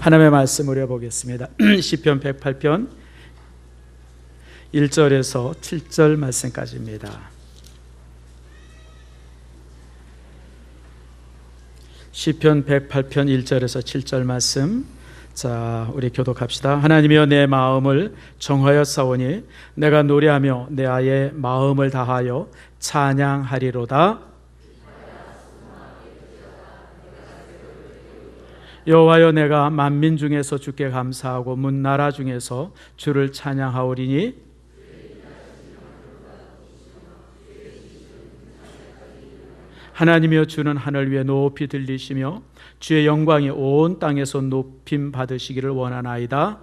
하나님의 말씀을 읽어보겠습니다. 시편 108편 1절에서 7절 말씀까지입니다. 시편 108편 1절에서 7절 말씀. 자, 우리 교독합시다. 하나님이여, 내 마음을 정하여 싸우니 내가 노래하며 내 아의 마음을 다하여 찬양하리로다. 여호와여, 내가 만민 중에서 주께 감사하고 문나라 중에서 주를 찬양하오리니 하나님이여, 주는 하늘 위에 높이 들리시며 주의 영광이 온 땅에서 높임 받으시기를 원하나이다.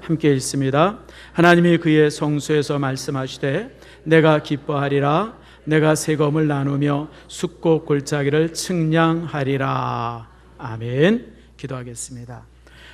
함께 읽습니다. 하나님이 그의 성소에서 말씀하시되 내가 기뻐하리라. 내가 세검을 나누며 숫곡 골짜기를 측량하리라. 아멘. 기도하겠습니다.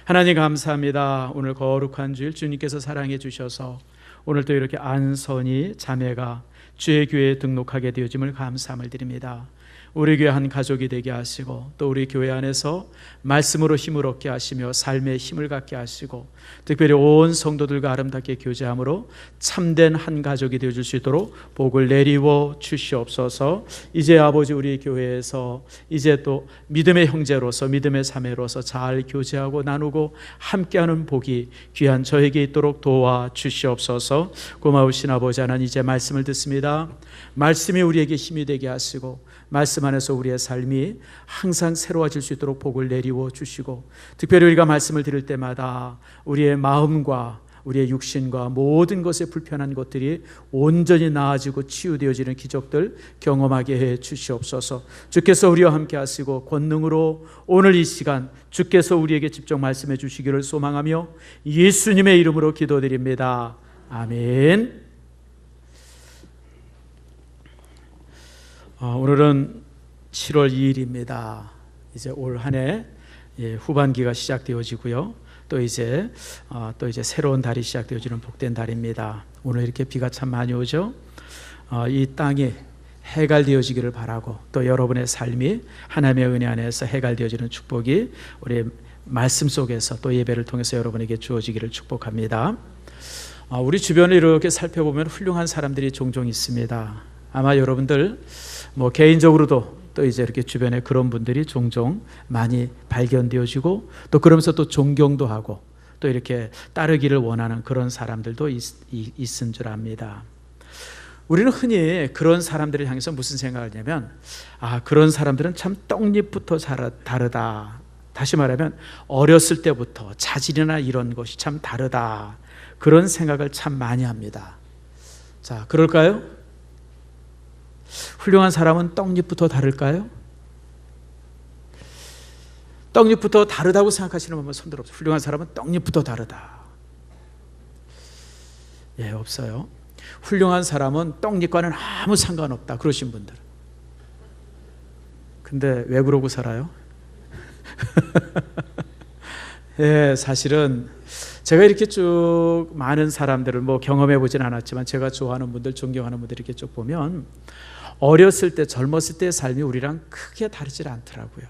하나님 감사합니다. 오늘 거룩한 주일 주님께서 사랑해 주셔서 오늘 또 이렇게 안선이 자매가 주의 교회에 등록하게 되어짐을 감사함을 드립니다. 우리 교회 한 가족이 되게 하시고 또 우리 교회 안에서 말씀으로 힘을 얻게 하시며 삶의 힘을 갖게 하시고 특별히 온 성도들과 아름답게 교제함으로 참된 한 가족이 되어줄 수 있도록 복을 내리워 주시옵소서. 이제 아버지, 우리 교회에서 이제 또 믿음의 형제로서 믿음의 자매로서 잘 교제하고 나누고 함께하는 복이 귀한 저에게 있도록 도와 주시옵소서. 고마우신 아버지 하나님, 이제 말씀을 듣습니다. 말씀이 우리에게 힘이 되게 하시고 말씀 안에서 우리의 삶이 항상 새로워질 수 있도록 복을 내리워 주시고 특별히 우리가 말씀을 들을 때마다 우리의 마음과 우리의 육신과 모든 것에 불편한 것들이 온전히 나아지고 치유되어지는 기적들 경험하게 해 주시옵소서. 주께서 우리와 함께 하시고 권능으로 오늘 이 시간 주께서 우리에게 직접 말씀해 주시기를 소망하며 예수님의 이름으로 기도드립니다. 아멘. 오늘은 7월 2일입니다. 이제 올 한 해 후반기가 시작되어지고요. 또 이제 새로운 달이 시작되어지는 복된 달입니다. 오늘 이렇게 비가 참 많이 오죠. 이 땅이 해갈되어지기를 바라고 또 여러분의 삶이 하나님의 은혜 안에서 해갈되어지는 축복이 우리 말씀 속에서 또 예배를 통해서 여러분에게 주어지기를 축복합니다. 우리 주변을 이렇게 살펴보면 훌륭한 사람들이 종종 있습니다. 아마 여러분들 개인적으로도 또 이제 이렇게 주변에 그런 분들이 종종 많이 발견되어지고 또 그러면서 또 존경도 하고 또 이렇게 따르기를 원하는 그런 사람들도 있은 줄 압니다. 우리는 흔히 그런 사람들을 향해서 무슨 생각을 하냐면 그런 사람들은 참 떡잎부터 다르다. 다시 말하면 어렸을 때부터 자질이나 이런 것이 참 다르다. 그런 생각을 참 많이 합니다. 자, 그럴까요? 훌륭한 사람은 떡잎부터 다를까요? 떡잎부터 다르다고 생각하시는 분은 손 들어보세요. 훌륭한 사람은 떡잎부터 다르다. 예, 없어요. 훌륭한 사람은 떡잎과는 아무 상관없다. 그러신 분들. 근데 왜 그러고 살아요? 예, 사실은 제가 이렇게 쭉 많은 사람들을 경험해 보진 않았지만 제가 좋아하는 분들, 존경하는 분들 이렇게 쭉 보면 어렸을 때, 젊었을 때의 삶이 우리랑 크게 다르지 않더라고요.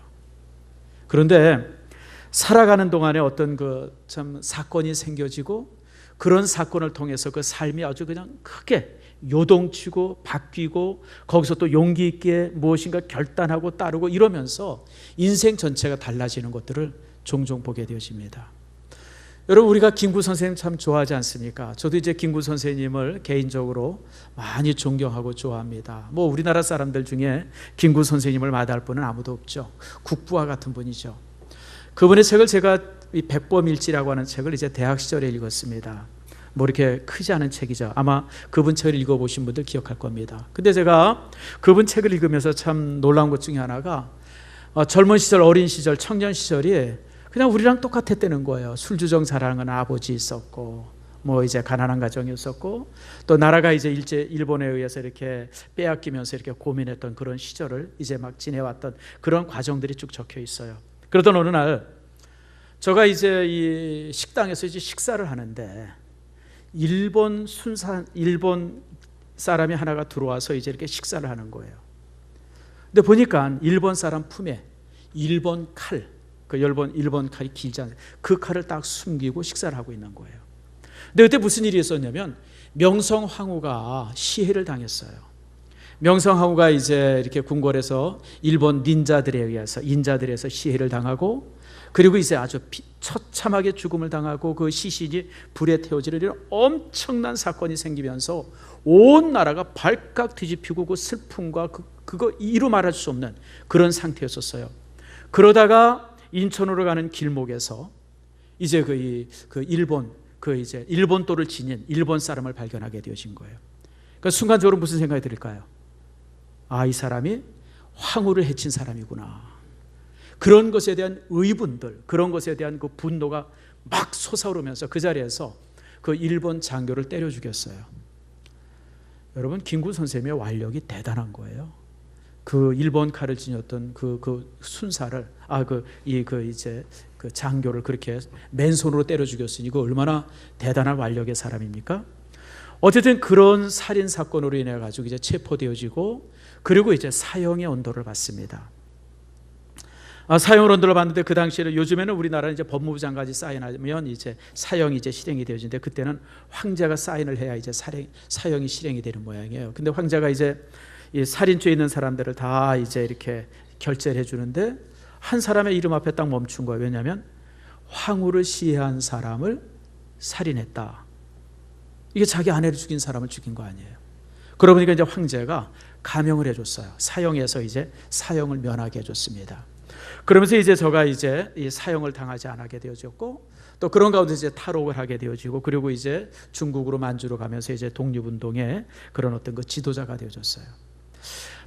그런데 살아가는 동안에 어떤 참 사건이 생겨지고 그런 사건을 통해서 그 삶이 아주 그냥 크게 요동치고 바뀌고 거기서 또 용기 있게 무엇인가 결단하고 따르고 이러면서 인생 전체가 달라지는 것들을 종종 보게 되어집니다. 여러분, 우리가 김구 선생님 참 좋아하지 않습니까? 저도 이제 김구 선생님을 개인적으로 많이 존경하고 좋아합니다. 우리나라 사람들 중에 김구 선생님을 마다할 분은 아무도 없죠. 국부와 같은 분이죠. 그분의 책을 제가 이 백범일지라고 하는 책을 이제 대학 시절에 읽었습니다. 이렇게 크지 않은 책이죠. 아마 그분 책을 읽어보신 분들 기억할 겁니다. 근데 제가 그분 책을 읽으면서 참 놀라운 것 중에 하나가 젊은 시절, 어린 시절, 청년 시절이 그냥 우리랑 똑같았다는 거예요. 술주정 잘하는 아버지 있었고, 이제 가난한 가정이었었고, 또 나라가 이제 일본에 의해서 이렇게 빼앗기면서 이렇게 고민했던 그런 시절을 이제 막 지내왔던 그런 과정들이 쭉 적혀 있어요. 그러던 어느 날, 제가 이제 이 식당에서 이제 식사를 하는데, 일본 사람이 하나가 들어와서 이제 이렇게 식사를 하는 거예요. 근데 보니까 일본 사람 품에 일본 칼, 그 일본 칼이 길지 않아요. 그 칼을 딱 숨기고 식사를 하고 있는 거예요. 근데 그때 무슨 일이 있었냐면 명성황후가 시해를 당했어요. 명성황후가 이제 이렇게 궁궐에서 일본 인자들에 의해서 시해를 당하고, 그리고 이제 아주 처참하게 죽음을 당하고 그 시신이 불에 태워지는 이런 엄청난 사건이 생기면서 온 나라가 발칵 뒤집히고 그 슬픔과 그거 이루 말할 수 없는 그런 상태였었어요. 그러다가 인천으로 가는 길목에서 이제 일본도를 지닌 일본 사람을 발견하게 되어진 거예요. 그러니까 순간적으로 무슨 생각이 들까요? 아, 이 사람이 황후를 해친 사람이구나. 그런 것에 대한 의분들, 그런 것에 대한 그 분노가 막 솟아오르면서 그 자리에서 그 일본 장교를 때려 죽였어요. 여러분, 김구 선생님의 완력이 대단한 거예요. 그 일본 칼을 지녔던 그 순사를 그 장교를 그렇게 맨손으로 때려 죽였으니 이거 얼마나 대단한 완력의 사람입니까? 어쨌든 그런 살인 사건으로 인해 가지고 이제 체포되어지고, 그리고 이제 사형의 언도를 받습니다. 사형을 언도를 받는데 그 당시에는, 요즘에는 우리나라는 이제 법무부 장관이 사인하면 이제 사형이 이제 실행이 되어지는데, 그때는 황제가 사인을 해야 이제 사형이 실행이 되는 모양이에요. 근데 황제가 이제 이 살인죄 있는 사람들을 다 이제 이렇게 결재를 해주는데 한 사람의 이름 앞에 딱 멈춘 거예요. 왜냐하면 황후를 시해한 사람을 살인했다. 이게 자기 아내를 죽인 사람을 죽인 거 아니에요. 그러고 보니까 이제 황제가 감형을 해줬어요. 사형에서 이제 사형을 면하게 해줬습니다. 그러면서 이제 저가 이제 이 사형을 당하지 않게 되어졌고, 또 그런 가운데 이제 탈옥을 하게 되어지고, 그리고 이제 중국으로 만주로 가면서 이제 독립운동의 그런 어떤 그 지도자가 되어졌어요.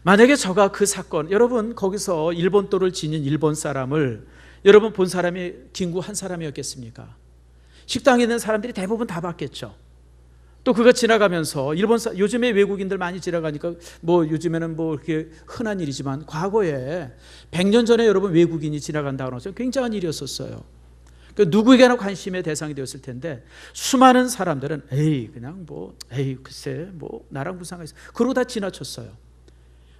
만약에 저가 그 사건, 여러분 거기서 일본도를 지닌 일본 사람을 여러분 본 사람이 김구 한 사람이었겠습니까? 식당에 있는 사람들이 대부분 다 봤겠죠. 또 그가 지나가면서 요즘에 외국인들 많이 지나가니까 뭐 요즘에는 뭐 그렇게 흔한 일이지만, 과거에 100년 전에 여러분 외국인이 지나간다고 해서 굉장한 일이었었어요. 그러니까 누구에게나 관심의 대상이 되었을 텐데, 수많은 사람들은 글쎄 뭐 나랑 무슨 상관이 있어, 그러고 다 지나쳤어요.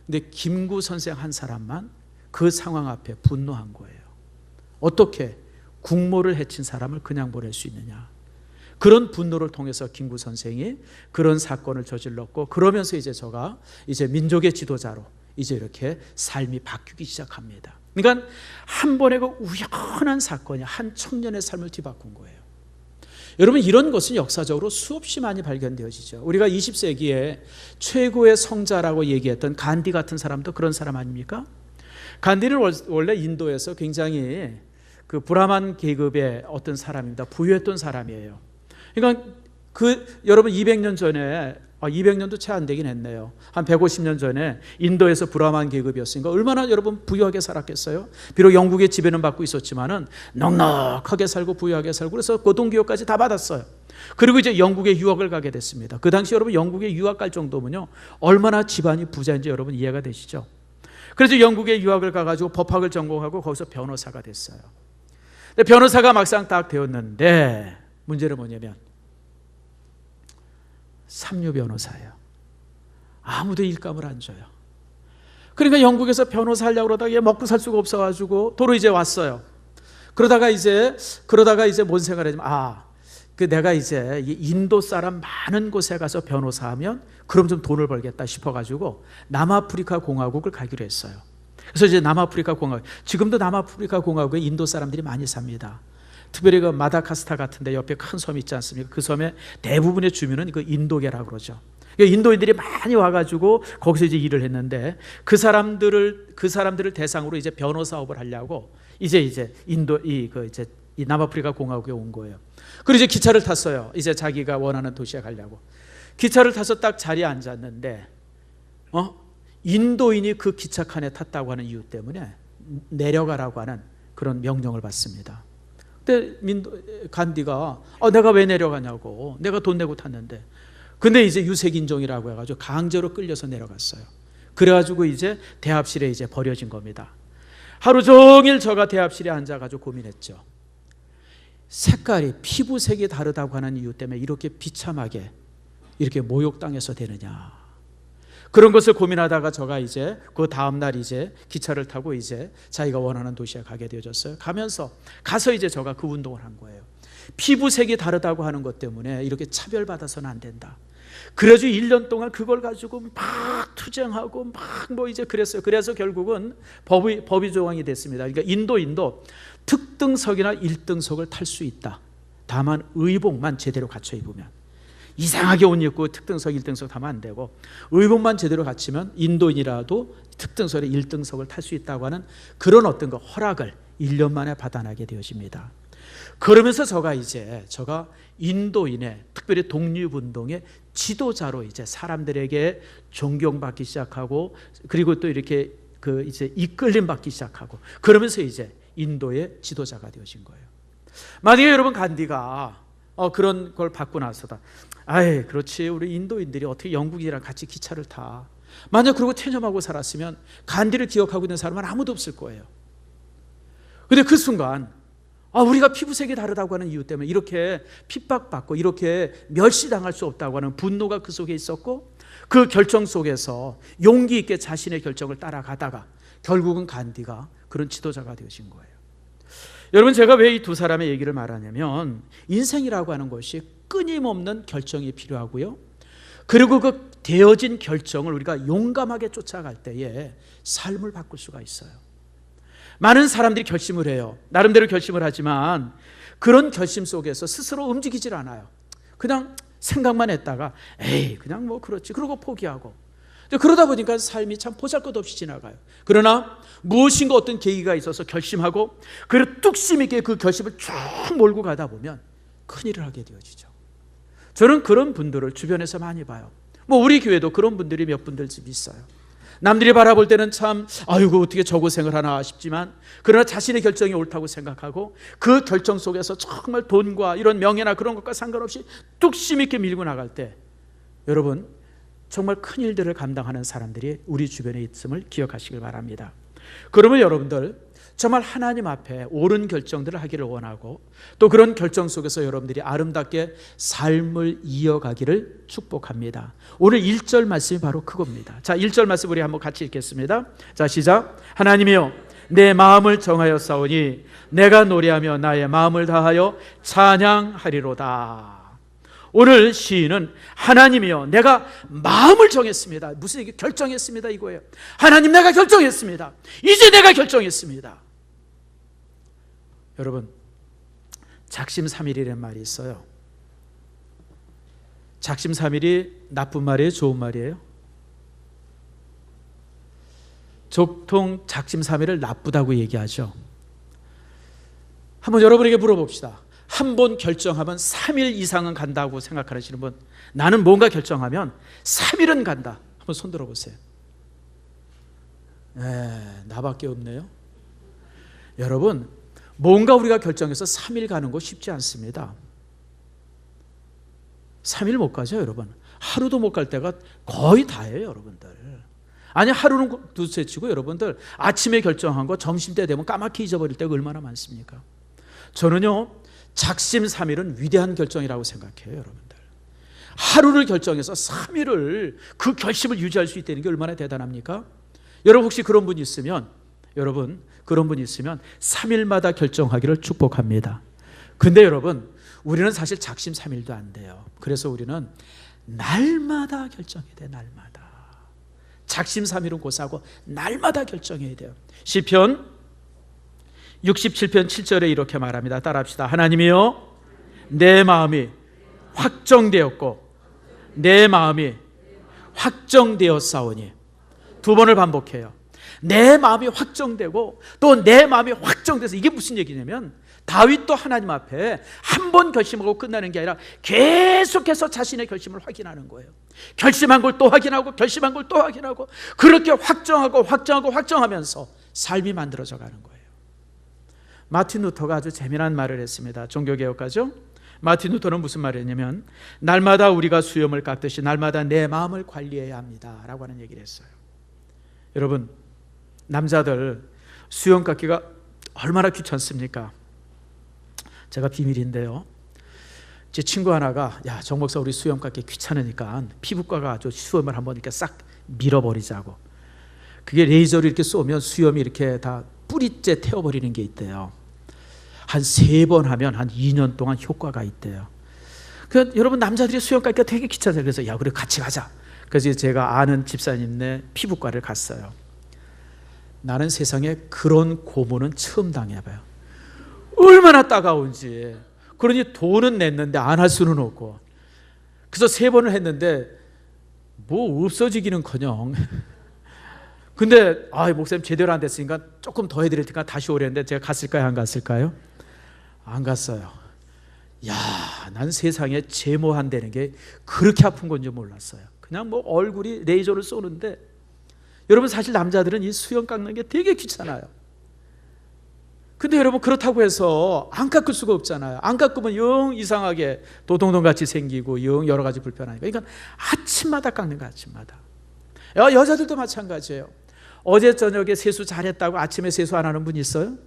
근데 김구 선생 한 사람만 그 상황 앞에 분노한 거예요. 어떻게 국모를 해친 사람을 그냥 보낼 수 있느냐. 그런 분노를 통해서 김구 선생이 그런 사건을 저질렀고, 그러면서 이제 저가 이제 민족의 지도자로 이제 이렇게 삶이 바뀌기 시작합니다. 그러니까 한 번의 그 우연한 사건이 한 청년의 삶을 뒤바꾼 거예요. 여러분, 이런 것은 역사적으로 수없이 많이 발견되어지죠. 우리가 20세기에 최고의 성자라고 얘기했던 간디 같은 사람도 그런 사람 아닙니까? 간디는 원래 인도에서 굉장히 그 브라만 계급의 어떤 사람입니다. 부유했던 사람이에요. 그러니까 여러분 200년 전에, 200년도 채 안 되긴 했네요. 한 150년 전에 인도에서 브라만 계급이었으니까 얼마나 여러분 부유하게 살았겠어요? 비록 영국의 지배는 받고 있었지만은 넉넉하게 살고 부유하게 살고, 그래서 고등교육까지 다 받았어요. 그리고 이제 영국에 유학을 가게 됐습니다. 그 당시 여러분 영국에 유학 갈 정도면요 얼마나 집안이 부자인지 여러분 이해가 되시죠? 그래서 영국에 유학을 가가지고 법학을 전공하고 거기서 변호사가 됐어요. 근데 변호사가 막상 딱 되었는데 문제는 뭐냐면 삼류 변호사예요. 아무도 일감을 안 줘요. 그러니까 영국에서 변호사 하려고 그러다가 먹고 살 수가 없어가지고 도로 이제 왔어요. 그러다가 이제 뭔 생각을 했냐면, 내가 이제 인도 사람 많은 곳에 가서 변호사하면 그럼 좀 돈을 벌겠다 싶어가지고 남아프리카 공화국을 가기로 했어요. 그래서 이제 남아프리카 공화국, 지금도 남아프리카 공화국에 인도 사람들이 많이 삽니다. 특별히 그 마다카스카 같은데 옆에 큰 섬 있지 않습니까? 그 섬의 대부분의 주민은 그 인도계라고 그러죠. 인도인들이 많이 와가지고 거기서 이제 일을 했는데, 그 사람들을 대상으로 이제 변호사업을 하려고 이제 이 남아프리카 공화국에 온 거예요. 그리고 이제 기차를 탔어요. 이제 자기가 원하는 도시에 가려고 기차를 타서 딱 자리에 앉았는데, 인도인이 그 기차칸에 탔다고 하는 이유 때문에 내려가라고 하는 그런 명령을 받습니다. 그때 간디가 내가 왜 내려가냐고, 내가 돈 내고 탔는데. 근데 이제 유색인종이라고 해가지고 강제로 끌려서 내려갔어요. 그래가지고 이제 대합실에 이제 버려진 겁니다. 하루 종일 저가 대합실에 앉아가지고 고민했죠. 색깔이, 피부색이 다르다고 하는 이유 때문에 이렇게 비참하게 이렇게 모욕당해서 되느냐. 그런 것을 고민하다가 저가 이제 그 다음 날 이제 기차를 타고 이제 자기가 원하는 도시에 가게 되어졌어요. 가서 이제 저가 그 운동을 한 거예요. 피부색이 다르다고 하는 것 때문에 이렇게 차별받아서는 안 된다. 그래가지고 1년 동안 그걸 가지고 막 투쟁하고 막 뭐 이제 그랬어요. 그래서 결국은 법이 조항이 됐습니다. 그러니까 인도 특등석이나 1등석을 탈 수 있다. 다만 의복만 제대로 갖춰 입으면. 이상하게 옷 입고 특등석 1등석 타면 안 되고 의복만 제대로 갖추면 인도인이라도 특등석에 1등석을 탈 수 있다고 하는 그런 어떤 거 허락을 1년 만에 받아나게 되어집니다. 그러면서 저가 인도인의 특별히 독립운동의 지도자로 이제 사람들에게 존경받기 시작하고 그리고 또 이렇게 이제 이끌림 받기 시작하고 그러면서 이제 인도의 지도자가 되어진 거예요. 만약에 여러분 간디가 그런 걸 받고 나서다. 아이 그렇지 우리 인도인들이 어떻게 영국인이랑 같이 기차를 타. 만약 그러고 퇴념하고 살았으면 간디를 기억하고 있는 사람은 아무도 없을 거예요. 근데 그 순간 우리가 피부색이 다르다고 하는 이유 때문에 이렇게 핍박받고 이렇게 멸시당할 수 없다고 하는 분노가 그 속에 있었고 그 결정 속에서 용기 있게 자신의 결정을 따라가다가 결국은 간디가 그런 지도자가 되어진 거예요. 여러분 제가 왜 이 두 사람의 얘기를 말하냐면 인생이라고 하는 것이 끊임없는 결정이 필요하고요. 그리고 그 되어진 결정을 우리가 용감하게 쫓아갈 때에 삶을 바꿀 수가 있어요. 많은 사람들이 결심을 해요. 나름대로 결심을 하지만 그런 결심 속에서 스스로 움직이질 않아요. 그냥 생각만 했다가 에이 그냥 뭐 그렇지 그러고 포기하고 그러다 보니까 삶이 참 보잘것없이 지나가요. 그러나 무엇인가 어떤 계기가 있어서 결심하고 그리고 뚝심 있게 그 결심을 쭉 몰고 가다 보면 큰일을 하게 되어지죠. 저는 그런 분들을 주변에서 많이 봐요. 뭐 우리 교회도 그런 분들이 몇 분들 집 있어요. 남들이 바라볼 때는 참 아이고 어떻게 저 고생을 하나 싶지만 그러나 자신의 결정이 옳다고 생각하고 그 결정 속에서 정말 돈과 이런 명예나 그런 것과 상관없이 뚝심 있게 밀고 나갈 때 여러분 정말 큰 일들을 감당하는 사람들이 우리 주변에 있음을 기억하시길 바랍니다. 그러면 여러분들 정말 하나님 앞에 옳은 결정들을 하기를 원하고 또 그런 결정 속에서 여러분들이 아름답게 삶을 이어가기를 축복합니다. 오늘 1절 말씀이 바로 그겁니다. 자, 1절 말씀 우리 한번 같이 읽겠습니다. 자, 시작. 하나님이여 내 마음을 정하여 싸우니 내가 노래하며 나의 마음을 다하여 찬양하리로다. 오늘 시인은 하나님이여 내가 마음을 정했습니다. 무슨 얘기? 결정했습니다 이거예요. 하나님 내가 결정했습니다. 이제 내가 결정했습니다. 여러분 작심삼일이라는 말이 있어요. 작심삼일이 나쁜 말이에요? 좋은 말이에요? 보통 작심삼일을 나쁘다고 얘기하죠. 한번 여러분에게 물어봅시다. 한 번 결정하면 3일 이상은 간다고 생각하시는 분, 나는 뭔가 결정하면 3일은 간다. 한번 손 들어보세요. 나밖에 없네요. 여러분 뭔가 우리가 결정해서 3일 가는 거 쉽지 않습니다. 3일 못 가죠 여러분. 하루도 못 갈 때가 거의 다예요 여러분들. 아니 하루는 둘째치고 여러분들 아침에 결정한 거 점심때 되면 까맣게 잊어버릴 때가 얼마나 많습니까? 저는요 작심삼일은 위대한 결정이라고 생각해요 여러분들. 하루를 결정해서 3일을 그 결심을 유지할 수 있다는 게 얼마나 대단합니까? 여러분 혹시 그런 분이 있으면 3일마다 결정하기를 축복합니다. 근데 여러분 우리는 사실 작심삼일도 안 돼요. 그래서 우리는 날마다 결정해야 돼. 날마다. 작심삼일은 고사하고 날마다 결정해야 돼요. 시편 67편 7절에 이렇게 말합니다. 따라합시다. 하나님이여 내 마음이 확정되었고 내 마음이 확정되었사오니. 두 번을 반복해요. 내 마음이 확정되고 또 내 마음이 확정돼서. 이게 무슨 얘기냐면 다윗도 하나님 앞에 한 번 결심하고 끝나는 게 아니라 계속해서 자신의 결심을 확인하는 거예요. 결심한 걸 또 확인하고 결심한 걸 또 확인하고 그렇게 확정하면서 삶이 만들어져 가는 거예요. 마틴 루터가 아주 재미난 말을 했습니다. 종교개혁가죠. 마틴 루터는 무슨 말을 했냐면 날마다 우리가 수염을 깎듯이 날마다 내 마음을 관리해야 합니다 라고 하는 얘기를 했어요. 여러분 남자들 수염 깎기가 얼마나 귀찮습니까? 제가 비밀인데요 제 친구 하나가 야, 정 목사 우리 수염 깎기 귀찮으니까 피부과가 아주 수염을 한번 이렇게 싹 밀어버리자고. 그게 레이저를 이렇게 쏘면 수염이 이렇게 다 뿌리째 태워버리는 게 있대요. 한 3번 하면 한 2년 동안 효과가 있대요. 그러니까 여러분 남자들이 수염 깎기가 되게 귀찮아요. 그래서 야, 그래 같이 가자. 그래서 제가 아는 집사님네 피부과를 갔어요. 나는 세상에 그런 고문은 처음 당해봐요. 얼마나 따가운지. 그러니 돈은 냈는데 안 할 수는 없고. 그래서 3번을 했는데 뭐 없어지기는커녕. 근데 목사님 제대로 안 됐으니까 조금 더 해드릴 테니까 다시 오랬는데 제가 갔을까요, 안 갔을까요? 안 갔어요. 야, 난 세상에 제모한다는 게 그렇게 아픈 건지 몰랐어요. 그냥 뭐 얼굴이 레이저를 쏘는데, 여러분 사실 남자들은 이 수염 깎는 게 되게 귀찮아요. 근데 여러분 그렇다고 해서 안 깎을 수가 없잖아요. 안 깎으면 영 이상하게 도동동같이 생기고 영 여러 가지 불편하니까. 그러니까 아침마다 깎는 거, 아침마다. 여자들도 마찬가지예요. 어제 저녁에 세수 잘했다고 아침에 세수 안 하는 분 있어요?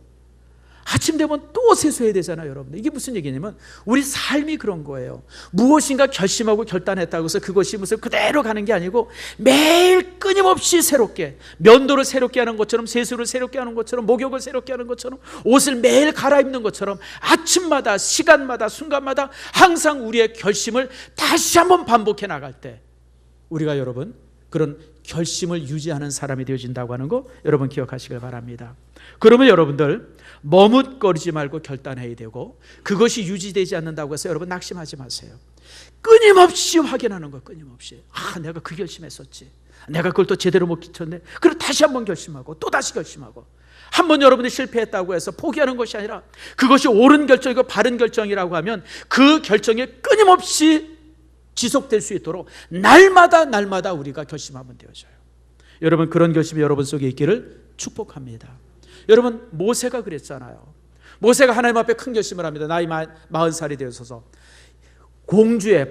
아침 되면 또 세수해야 되잖아요, 여러분들. 이게 무슨 얘기냐면 우리 삶이 그런 거예요. 무엇인가 결심하고 결단했다고 해서 그것이 무슨 그대로 가는 게 아니고 매일 끊임없이 새롭게, 면도를 새롭게 하는 것처럼, 세수를 새롭게 하는 것처럼, 목욕을 새롭게 하는 것처럼, 옷을 매일 갈아입는 것처럼 아침마다, 시간마다, 순간마다 항상 우리의 결심을 다시 한번 반복해 나갈 때 우리가 여러분 그런 결심을 유지하는 사람이 되어진다고 하는 거 여러분 기억하시길 바랍니다. 그러면 여러분들 머뭇거리지 말고 결단해야 되고, 그것이 유지되지 않는다고 해서 여러분 낙심하지 마세요. 끊임없이 확인하는 거, 끊임없이. 내가 그 결심했었지. 내가 그걸 또 제대로 못 지켰네. 그리고 다시 한번 결심하고 또 다시 결심하고. 한번 여러분이 실패했다고 해서 포기하는 것이 아니라 그것이 옳은 결정이고 바른 결정이라고 하면 그 결정이 끊임없이 지속될 수 있도록 날마다 우리가 결심하면 되어져요. 여러분 그런 결심이 여러분 속에 있기를 축복합니다. 여러분 모세가 그랬잖아요. 모세가 하나님 앞에 큰 결심을 합니다. 나이 40살이 되어서서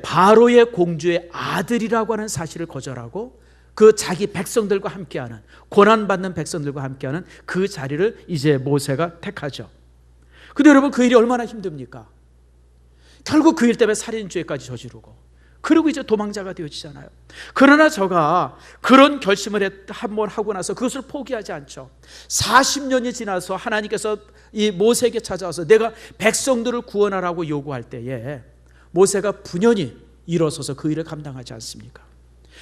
바로의 공주의 아들이라고 하는 사실을 거절하고 그 자기 백성들과 함께하는, 고난받는 백성들과 함께하는 그 자리를 이제 모세가 택하죠. 근데 여러분 그 일이 얼마나 힘듭니까? 결국 그 일 때문에 살인죄까지 저지르고, 그리고 이제 도망자가 되어지잖아요. 그러나 저가 그런 결심을 한번 하고 나서 그것을 포기하지 않죠. 40년이 지나서 하나님께서 이 모세에게 찾아와서 내가 백성들을 구원하라고 요구할 때에 모세가 분연히 일어서서 그 일을 감당하지 않습니까?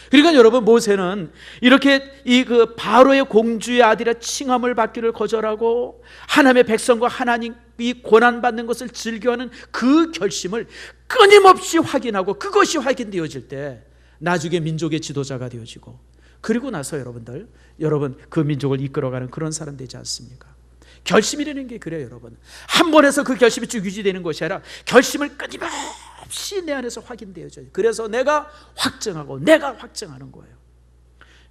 그러니까 여러분 모세는 이렇게 그 바로의 공주의 아들의 칭함을 받기를 거절하고 하나님의 백성과 하나님이 고난받는 것을 즐겨하는 그 결심을 끊임없이 확인하고, 그것이 확인되어질 때 나중에 민족의 지도자가 되어지고, 그리고 나서 여러분 그 민족을 이끌어가는 그런 사람 되지 않습니까? 결심이라는 게 그래요, 여러분. 한 번 해서 그 결심이 쭉 유지되는 것이 아니라 결심을 끊임없이 내 안에서 확인되어져요. 그래서 내가 확증하는 거예요.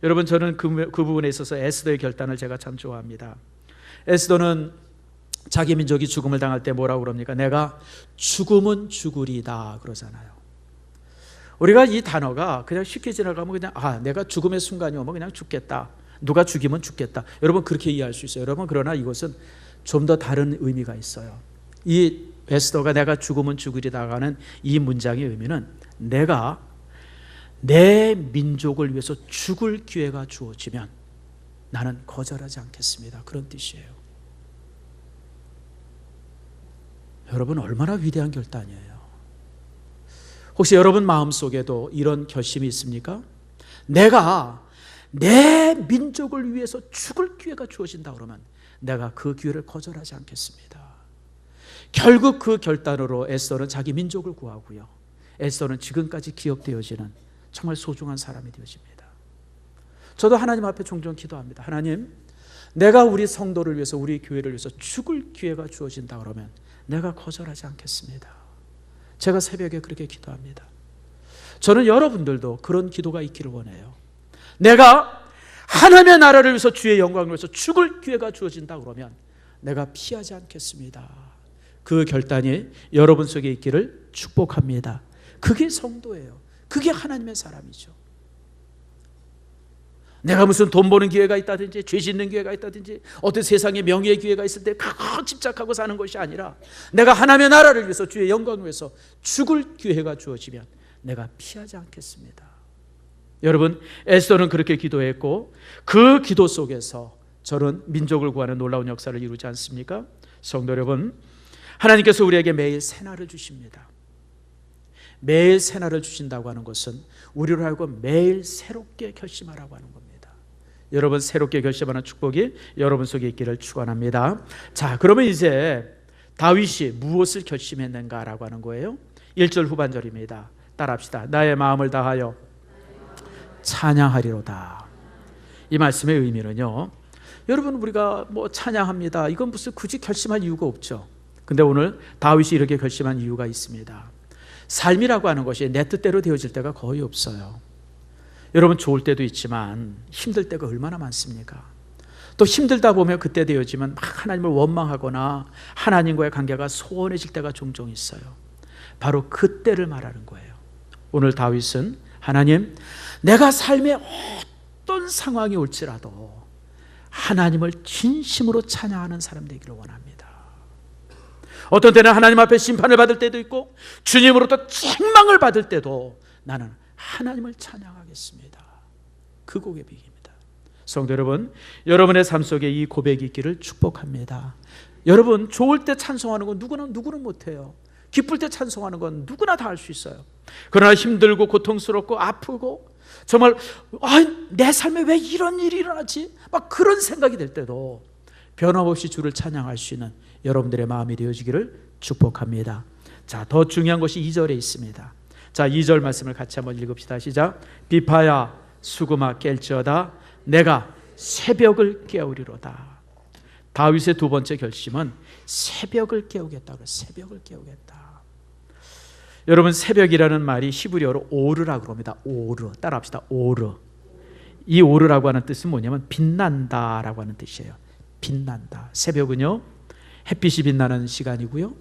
여러분 저는 그 부분에 있어서 에스더의 결단을 제가 참 좋아합니다. 에스더는 자기 민족이 죽음을 당할 때 뭐라고 그럽니까? 내가 죽으면 죽으리다 그러잖아요. 우리가 이 단어가 그냥 쉽게 지나가면 그냥 내가 죽음의 순간이 오면 그냥 죽겠다, 누가 죽이면 죽겠다, 여러분 그렇게 이해할 수 있어요. 여러분 그러나 이것은 좀 더 다른 의미가 있어요. 이 에스더가 내가 죽으면 죽으리다 하는 이 문장의 의미는 내가 내 민족을 위해서 죽을 기회가 주어지면 나는 거절하지 않겠습니다, 그런 뜻이에요. 여러분 얼마나 위대한 결단이에요. 혹시 여러분 마음속에도 이런 결심이 있습니까? 내가 내 민족을 위해서 죽을 기회가 주어진다 그러면 내가 그 기회를 거절하지 않겠습니다. 결국 그 결단으로 에스더는 자기 민족을 구하고요, 에스더는 지금까지 기억되어지는 정말 소중한 사람이 되어집니다. 저도 하나님 앞에 종종 기도합니다. 하나님, 내가 우리 성도를 위해서, 우리 교회를 위해서 죽을 기회가 주어진다 그러면 내가 거절하지 않겠습니다. 제가 새벽에 그렇게 기도합니다. 저는 여러분들도 그런 기도가 있기를 원해요. 내가 하나님의 나라를 위해서, 주의 영광을 위해서 죽을 기회가 주어진다 그러면 내가 피하지 않겠습니다. 그 결단이 여러분 속에 있기를 축복합니다. 그게 성도예요. 그게 하나님의 사람이죠. 내가 무슨 돈 버는 기회가 있다든지 죄 짓는 기회가 있다든지 어떤 세상의 명예의 기회가 있을 때 그거 집착하고 사는 것이 아니라 내가 하나님의 나라를 위해서 주의 영광을 위해서 죽을 기회가 주어지면 내가 피하지 않겠습니다. 여러분, 에스더는 그렇게 기도했고 그 기도 속에서 저는 민족을 구하는 놀라운 역사를 이루지 않습니까? 성도 여러분, 하나님께서 우리에게 매일 새날을 주십니다. 매일 새날을 주신다고 하는 것은 우리로 하여금 매일 새롭게 결심하라고 하는 겁니다. 여러분, 새롭게 결심하는 축복이 여러분 속에 있기를 축원합니다. 자, 그러면 이제 다윗이 무엇을 결심했는가라고 하는 거예요. 1절 후반절입니다. 따라합시다. 나의 마음을 다하여 찬양하리로다. 이 말씀의 의미는요, 여러분, 우리가 뭐 찬양합니다, 이건 무슨 굳이 결심할 이유가 없죠. 근데 오늘 다윗이 이렇게 결심한 이유가 있습니다. 삶이라고 하는 것이 내 뜻대로 되어질 때가 거의 없어요. 여러분, 좋을 때도 있지만 힘들 때가 얼마나 많습니까? 또 힘들다 보면 그때 되어지면 막 하나님을 원망하거나 하나님과의 관계가 소원해질 때가 종종 있어요. 바로 그때를 말하는 거예요. 오늘 다윗은 하나님, 내가 삶에 어떤 상황이 올지라도 하나님을 진심으로 찬양하는 사람 되기를 원합니다. 어떤 때는 하나님 앞에 심판을 받을 때도 있고 주님으로부터 책망을 받을 때도 나는 하나님을 찬양하겠습니다. 그 고백입니다. 성도 여러분, 여러분의 삶 속에 이 고백이 있기를 축복합니다. 여러분, 좋을 때 찬송하는 건 누구는 못해요. 기쁠 때 찬송하는 건 누구나 다 할 수 있어요. 그러나 힘들고 고통스럽고 아프고 정말 내 삶에 왜 이런 일이 일어나지? 막 그런 생각이 들 때도 변함없이 주를 찬양할 수 있는 여러분들의 마음이 되어지기를 축복합니다. 자, 더 중요한 것이 2절에 있습니다. 자, 2절 말씀을 같이 한번 읽읍시다. 시작. 비파야 수금아 깰지어다 내가 새벽을 깨우리로다. 다윗의 두 번째 결심은 새벽을 깨우겠다. 새벽을 깨우겠다. 여러분, 새벽이라는 말이 히브리어로 오르라고 합니다. 오르. 따라합시다. 오르. 이 오르라고 하는 뜻은 뭐냐면 빛난다라고 하는 뜻이에요. 빛난다. 새벽은요, 햇빛이 빛나는 시간이고요,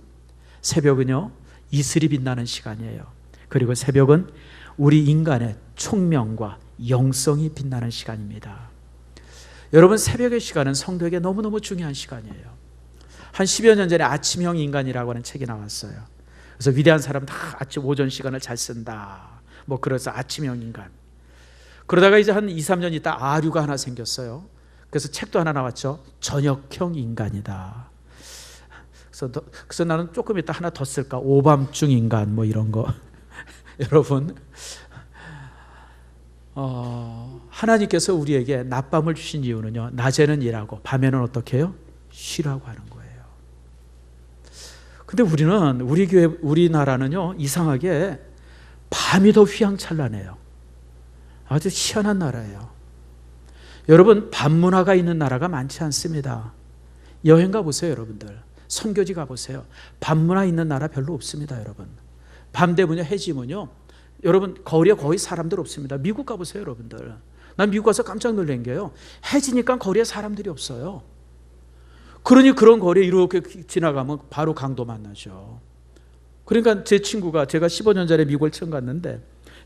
새벽은요, 이슬이 빛나는 시간이에요. 그리고 새벽은 우리 인간의 총명과 영성이 빛나는 시간입니다. 여러분, 새벽의 시간은 성도에게 너무너무 중요한 시간이에요. 한 10여 년 전에 아침형 인간이라고 하는 책이 나왔어요. 그래서 위대한 사람은 다 아침 오전 시간을 잘 쓴다, 뭐 그래서 아침형 인간. 그러다가 이제 한 2, 3년 있다 아류가 하나 생겼어요. 그래서 책도 하나 나왔죠. 저녁형 인간이다. 그래서 나는 조금 이따 하나 더 쓸까, 오밤중 인간 뭐 이런 거. 여러분, 하나님께서 우리에게 낮밤을 주신 이유는요, 낮에는 일하고 밤에는 어떻게 해요? 쉬라고 하는 거예요. 근데 우리는, 우리 교회, 우리나라는요, 이상하게 밤이 더 휘황찬란해요. 아주 희한한 나라예요. 여러분, 밤 문화가 있는 나라가 많지 않습니다. 여행 가보세요. 여러분들 선교지 가보세요. 밤 문화 있는 나라 별로 없습니다. 여러분, 밤 되면요, 해지면요, 여러분 거리에 거의 사람들 없습니다. 미국 가보세요. 여러분들, 난 미국 가서 깜짝 놀란 게요, 해지니까 거리에 사람들이 없어요. 그러니 그런 거리에 이렇게 지나가면 바로 강도 만나죠. 그러니까 제 친구가, 제가 15년 전에 미국을 처음 갔는데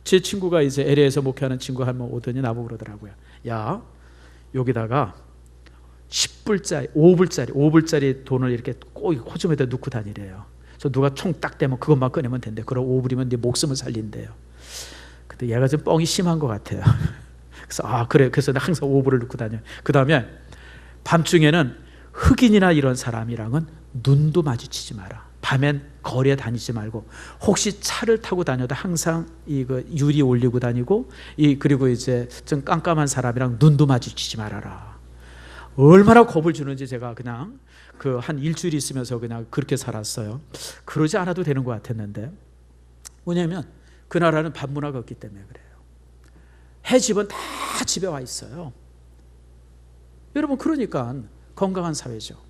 제 친구가 이제 LA에서 목회하는 친구 한 번 오더니 나보고 그러더라고요. 야, 여기다가 10불짜리, 5불짜리 돈을 이렇게 꼭 호주머니에 넣고 다니래요. 그래서 누가 총 딱 대면 그것만 꺼내면 된대. 그럼 5불이면 네 목숨을 살린대요. 근데 얘가 좀 뻥이 심한 것 같아요. 그래서 그래. 그래서 항상 5불을 넣고 다녀요. 그 다음에 밤중에는 흑인이나 이런 사람이랑은 눈도 마주치지 마라. 밤엔 거리에 다니지 말고, 혹시 차를 타고 다녀도 항상 이거 유리 올리고 다니고, 그리고 이제 좀 깜깜한 사람이랑 눈도 마주치지 말아라. 얼마나 겁을 주는지 제가 그냥 한 일주일 있으면서 그냥 그렇게 살았어요. 그러지 않아도 되는 것 같았는데, 뭐냐면 그 나라는 밤 문화가 없기 때문에 그래요. 해집은 다 집에 와 있어요. 여러분, 그러니까 건강한 사회죠.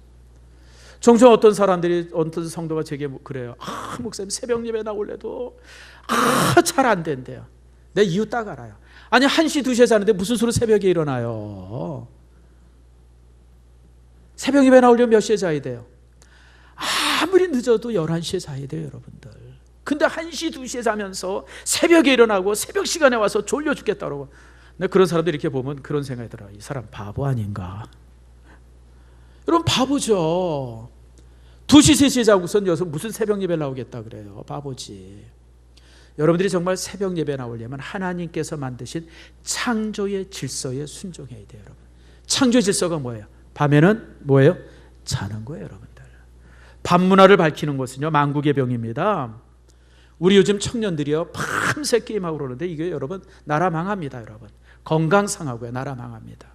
종종 어떤 사람들이, 어떤 성도가 제게 그래요. 목사님 새벽 예배 나올래도 잘 안 된대요. 내 이유 딱 알아요. 아니 1시 2시에 자는데 무슨 수로 새벽에 일어나요? 새벽 예배 나오려면 몇 시에 자야 돼요? 아무리 늦어도 11시에 자야 돼요. 여러분들, 근데 1시 2시에 자면서 새벽에 일어나고 새벽 시간에 와서 졸려 죽겠다고, 근데 그런 사람들 이렇게 보면 그런 생각이 들어요. 이 사람 바보 아닌가? 여러분 바보죠. 2시 3시에 자고선 여기서 무슨 새벽 예배 나오겠다 그래요. 바보지. 여러분들이 정말 새벽 예배 나오려면 하나님께서 만드신 창조의 질서에 순종해야 돼요. 여러분, 창조 질서가 뭐예요? 밤에는 뭐예요? 자는 거예요. 여러분들, 밤문화를 밝히는 것은요 만국의 병입니다. 우리 요즘 청년들이요 밤새 게임하고 그러는데 이게 여러분 나라 망합니다. 여러분, 건강 상하고요 나라 망합니다.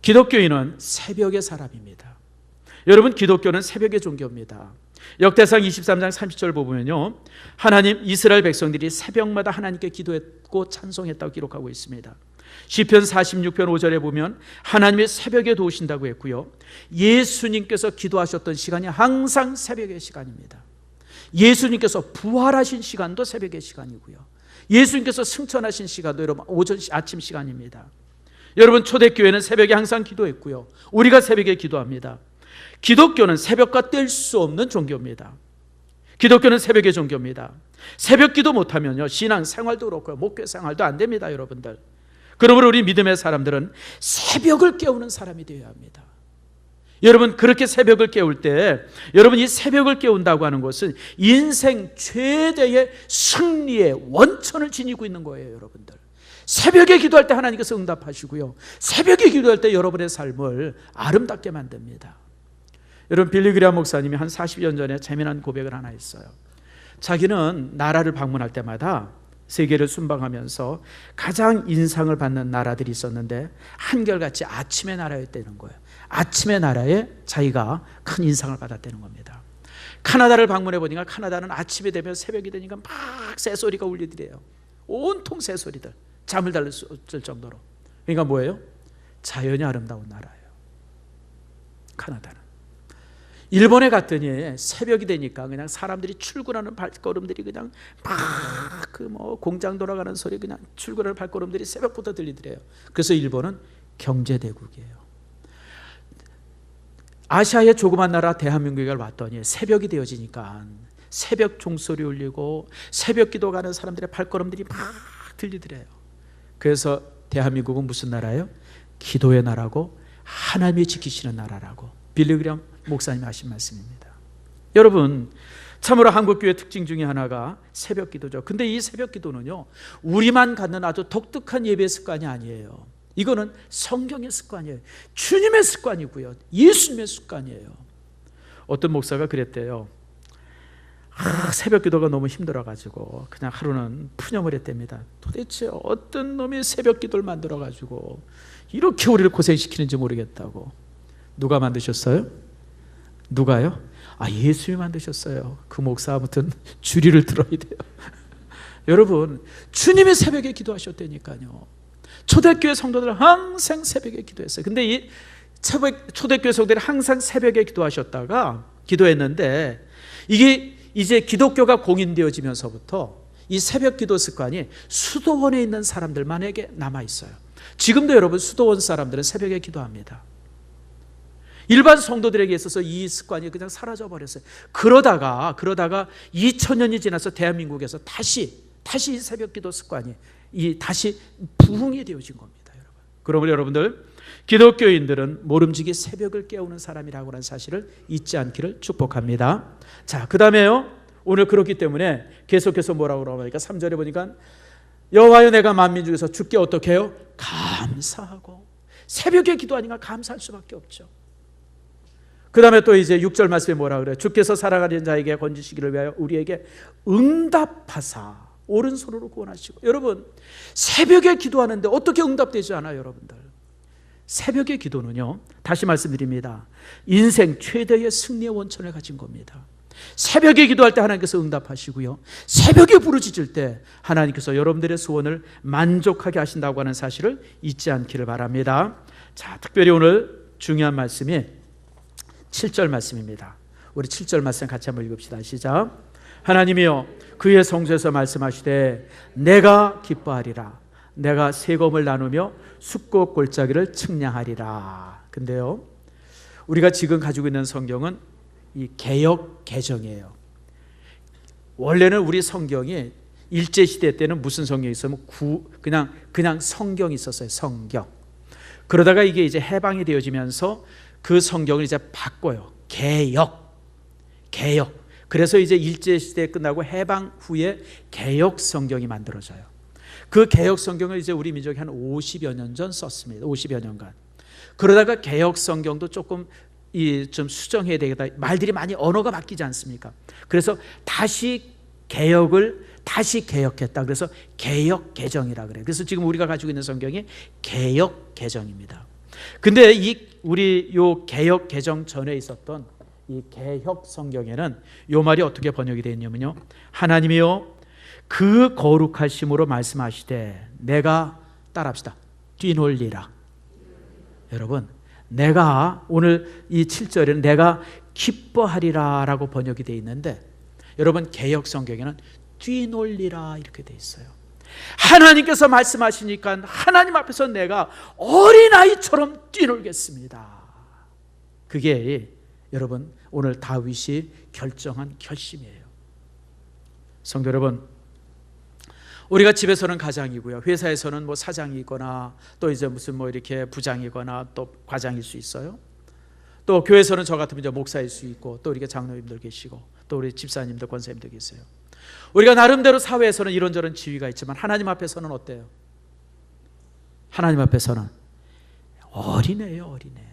기독교인은 새벽의 사람입니다. 여러분, 기독교는 새벽의 종교입니다. 역대상 23장 30절 보면요, 하나님 이스라엘 백성들이 새벽마다 하나님께 기도했고 찬송했다고 기록하고 있습니다. 시편 46편 5절에 보면 하나님의 새벽에 도우신다고 했고요, 예수님께서 기도하셨던 시간이 항상 새벽의 시간입니다. 예수님께서 부활하신 시간도 새벽의 시간이고요, 예수님께서 승천하신 시간도 여러분 오전 아침 시간입니다. 여러분, 초대교회는 새벽에 항상 기도했고요, 우리가 새벽에 기도합니다. 기독교는 새벽과 뗄 수 없는 종교입니다. 기독교는 새벽의 종교입니다. 새벽 기도 못하면요 신앙 생활도 그렇고요 목회 생활도 안 됩니다. 여러분들, 그러므로 우리 믿음의 사람들은 새벽을 깨우는 사람이 되어야 합니다. 여러분, 그렇게 새벽을 깨울 때 여러분 이 새벽을 깨운다고 하는 것은 인생 최대의 승리의 원천을 지니고 있는 거예요. 여러분들, 새벽에 기도할 때 하나님께서 응답하시고요, 새벽에 기도할 때 여러분의 삶을 아름답게 만듭니다. 여러분, 빌리 그레이엄 목사님이 한 40년 전에 재미난 고백을 하나 했어요. 자기는 나라를 방문할 때마다 세계를 순방하면서 가장 인상을 받는 나라들이 있었는데 한결같이 아침의 나라였다는 거예요. 아침의 나라에 자기가 큰 인상을 받았다는 겁니다. 카나다를 방문해 보니까 카나다는 아침이 되면 새벽이 되니까 막 새소리가 울리더래요. 온통 새소리들, 잠을 달릴 정도로. 그러니까 뭐예요? 자연이 아름다운 나라예요, 카나다는. 일본에 갔더니 새벽이 되니까 그냥 사람들이 출근하는 발걸음들이 그냥 막 그 공장 돌아가는 소리, 그냥 출근하는 발걸음들이 새벽부터 들리더래요. 그래서 일본은 경제대국이에요. 아시아의 조그만 나라 대한민국에 왔더니 새벽이 되어지니까 새벽 종소리 울리고 새벽 기도 가는 사람들의 발걸음들이 막 들리더래요. 그래서 대한민국은 무슨 나라예요? 기도의 나라고 하나님이 지키시는 나라라고 빌리 그레이엄 목사님이 하신 말씀입니다. 여러분, 참으로 한국교회 특징 중에 하나가 새벽 기도죠. 근데 이 새벽 기도는요 우리만 갖는 아주 독특한 예배 습관이 아니에요. 이거는 성경의 습관이에요. 주님의 습관이고요, 예수님의 습관이에요. 어떤 목사가 그랬대요. 새벽 기도가 너무 힘들어가지고 그냥 하루는 푸념을 했답니다. 도대체 어떤 놈이 새벽 기도를 만들어가지고 이렇게 우리를 고생시키는지 모르겠다고. 누가 만드셨어요? 누가요? 예수님이 만드셨어요. 그 목사 아무튼 주리를 들어야 돼요. 여러분, 주님이 새벽에 기도하셨다니까요. 초대교회 성도들은 항상 새벽에 기도했어요. 근데 이 초대교회 성도들이 항상 새벽에 기도했는데 이게 이제 기독교가 공인되어지면서부터 이 새벽 기도 습관이 수도원에 있는 사람들만에게 남아있어요. 지금도 여러분 수도원 사람들은 새벽에 기도합니다. 일반 성도들에게 있어서 이 습관이 그냥 사라져버렸어요. 그러다가 2000년이 지나서 대한민국에서 다시 이 새벽 기도 습관이 다시 부흥이 되어진 겁니다. 여러분, 그러면 여러분들, 기독교인들은 모름지기 새벽을 깨우는 사람이라고 하는 사실을 잊지 않기를 축복합니다. 자, 그 다음에요, 오늘 그렇기 때문에 계속해서 뭐라고 그러니까 3절에 보니까 여호와여, 내가 만민 중에서 주께 어떻게 해요? 감사하고. 새벽에 기도하니까 감사할 수밖에 없죠. 그 다음에 또 이제 6절 말씀에 뭐라 그래요? 주께서 살아가는 자에게 건지시기를 위하여 우리에게 응답하사 오른손으로 구원하시고. 여러분, 새벽에 기도하는데 어떻게 응답되지 않아요? 여러분들, 새벽의 기도는요, 다시 말씀드립니다, 인생 최대의 승리의 원천을 가진 겁니다. 새벽에 기도할 때 하나님께서 응답하시고요, 새벽에 부르짖을 때 하나님께서 여러분들의 소원을 만족하게 하신다고 하는 사실을 잊지 않기를 바랍니다. 자, 특별히 오늘 중요한 말씀이 7절 말씀입니다. 우리 7절 말씀 같이 한번 읽읍시다. 시작. 하나님이여, 그의 성소에서 말씀하시되 내가 기뻐하리라. 내가 세금을 나누며 숫꽃 골짜기를 측량하리라. 근데요, 우리가 지금 가지고 있는 성경은 이 개역 개정이에요. 원래는 우리 성경이 일제시대 때는 무슨 성경이 있었냐면 그냥 성경이 있었어요. 성경. 그러다가 이게 이제 해방이 되어지면서 그 성경을 이제 바꿔요. 개역. 그래서 이제 일제시대 끝나고 해방 후에 개역 성경이 만들어져요. 그 개역 성경을 이제 우리 민족이 한 50여 년 전 썼습니다. 50여 년간. 그러다가 개역 성경도 조금 좀 수정해야 되겠다. 말들이 많이 언어가 바뀌지 않습니까? 그래서 다시 개역했다. 그래서 개역 개정이라 그래요. 그래서 지금 우리가 가지고 있는 성경이 개역 개정입니다. 근데 우리 요 개역 개정 전에 있었던 이 개역 성경에는 요 말이 어떻게 번역이 되어 있냐면요. 하나님이요 그 거룩하심으로 말씀하시되 내가 따라합시다. 뛰놀리라. 여러분, 내가 오늘 이 7절에는 내가 기뻐하리라 라고 번역이 되어 있는데, 여러분 개역 성경에는 뛰놀리라 이렇게 되어 있어요. 하나님께서 말씀하시니까 하나님 앞에서 내가 어린아이처럼 뛰놀겠습니다. 그게 여러분 오늘 다윗이 결정한 결심이에요. 성도 여러분, 우리가 집에서는 가장이고요, 회사에서는 뭐 사장이거나 또 이제 무슨 뭐 이렇게 부장이거나 또 과장일 수 있어요. 또 교회에서는 저 같으면 이제 목사일 수 있고, 또 이렇게 장로님들 계시고, 또 우리 집사님들 권사님들 계세요. 우리가 나름대로 사회에서는 이런저런 지위가 있지만 하나님 앞에서는 어때요? 하나님 앞에서는 어린애예요, 어린애.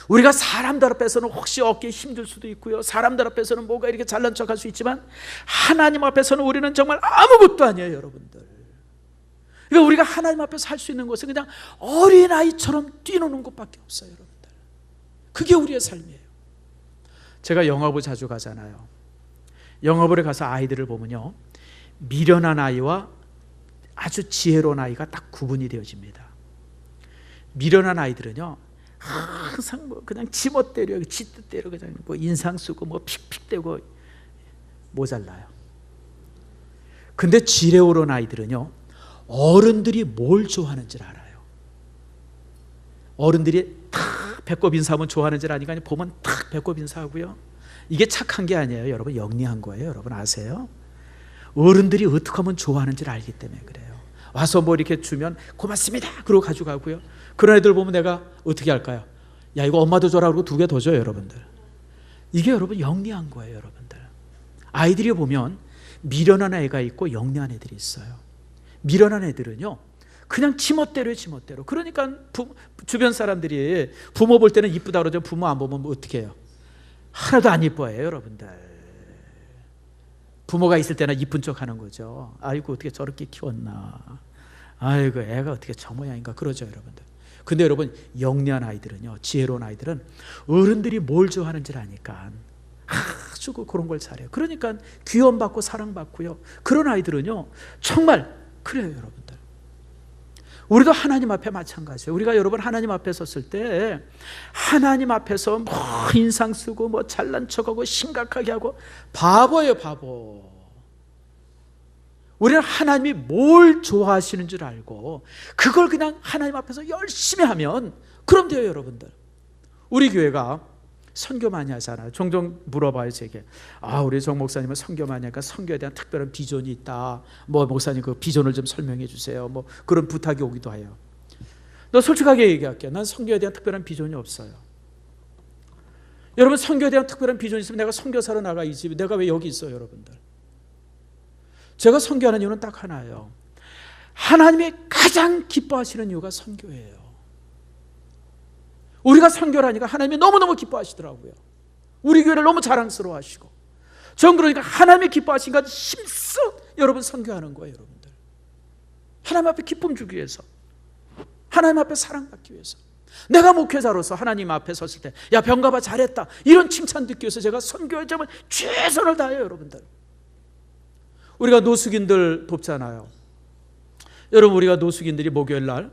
우리가 사람들 앞에서는 혹시 어깨에 힘들 수도 있고요, 사람들 앞에서는 뭔가 이렇게 잘난 척할 수 있지만 하나님 앞에서는 우리는 정말 아무것도 아니에요, 여러분들. 그러니까 우리가 하나님 앞에서 할 수 있는 것은 그냥 어린아이처럼 뛰노는 것밖에 없어요, 여러분들. 그게 우리의 삶이에요. 제가 영화부 자주 가잖아요. 영화부에 가서 아이들을 보면요, 미련한 아이와 아주 지혜로운 아이가 딱 구분이 되어집니다. 미련한 아이들은요 항상 뭐 그냥 지멋대로 지 뜻대로 그냥 뭐 인상 쓰고 뭐 픽픽대고 모자라요. 근데 지혜로운 아이들은요 어른들이 뭘 좋아하는지를 알아요. 어른들이 탁 배꼽 인사하면 좋아하는지를 아니까 보면 탁 배꼽 인사하고요. 이게 착한 게 아니에요, 여러분. 영리한 거예요, 여러분. 아세요? 어른들이 어떻게 하면 좋아하는지를 알기 때문에 그래요. 와서 뭐 이렇게 주면 고맙습니다 그러고 가져가고요. 그런 애들 보면 내가 어떻게 할까요? 야, 이거 엄마도 줘라 그러고 2개 더 줘요, 여러분들. 이게 여러분 영리한 거예요, 여러분들. 아이들이 보면 미련한 애가 있고 영리한 애들이 있어요. 미련한 애들은요 그냥 지멋대로요, 지멋대로. 그러니까 주변 사람들이 부모 볼 때는 이쁘다 그러죠. 부모 안 보면 뭐 어떻게 해요? 하나도 안 이뻐해요, 여러분들. 부모가 있을 때는 이쁜 척 하는 거죠. 아이고 어떻게 저렇게 키웠나, 아이고 애가 어떻게 저 모양인가 그러죠, 여러분들. 근데 여러분 영리한 아이들은요, 지혜로운 아이들은 어른들이 뭘 좋아하는지를 아니까 아주 그런 걸 잘해요. 그러니까 귀여움받고 사랑받고요. 그런 아이들은요 정말 그래요, 여러분들. 우리도 하나님 앞에 마찬가지예요. 우리가 여러분 하나님 앞에 섰을 때 하나님 앞에서 뭐 인상 쓰고 뭐 잘난 척하고 심각하게 하고 바보예요, 바보. 우리는 하나님이 뭘 좋아하시는 줄 알고 그걸 그냥 하나님 앞에서 열심히 하면 그럼 돼요, 여러분들. 우리 교회가 선교 많이 하잖아요. 종종 물어봐요, 제게. 아, 우리 정 목사님은 선교 많이 하니까 선교에 대한 특별한 비전이 있다. 뭐 목사님 그 비전을 좀 설명해 주세요. 뭐 그런 부탁이 오기도 해요. 너 솔직하게 얘기할게요. 난 선교에 대한 특별한 비전이 없어요. 여러분, 선교에 대한 특별한 비전이 있으면 내가 선교사로 나가 이 집에 내가 왜 여기 있어요, 여러분들? 제가 선교하는 이유는 딱 하나예요. 하나님이 가장 기뻐하시는 이유가 선교예요. 우리가 선교를 하니까 하나님이 너무너무 기뻐하시더라고요. 우리 교회를 너무 자랑스러워하시고. 전 그러니까 하나님이 기뻐하시니까 힘써 여러분 선교하는 거예요, 여러분들. 하나님 앞에 기쁨 주기 위해서, 하나님 앞에 사랑받기 위해서. 내가 목회자로서 하나님 앞에 섰을 때 야, 병가봐 잘했다 이런 칭찬 듣기 위해서 제가 선교에 정말 최선을 다해요, 여러분들. 우리가 노숙인들 돕잖아요. 여러분, 우리가 노숙인들이 목요일 날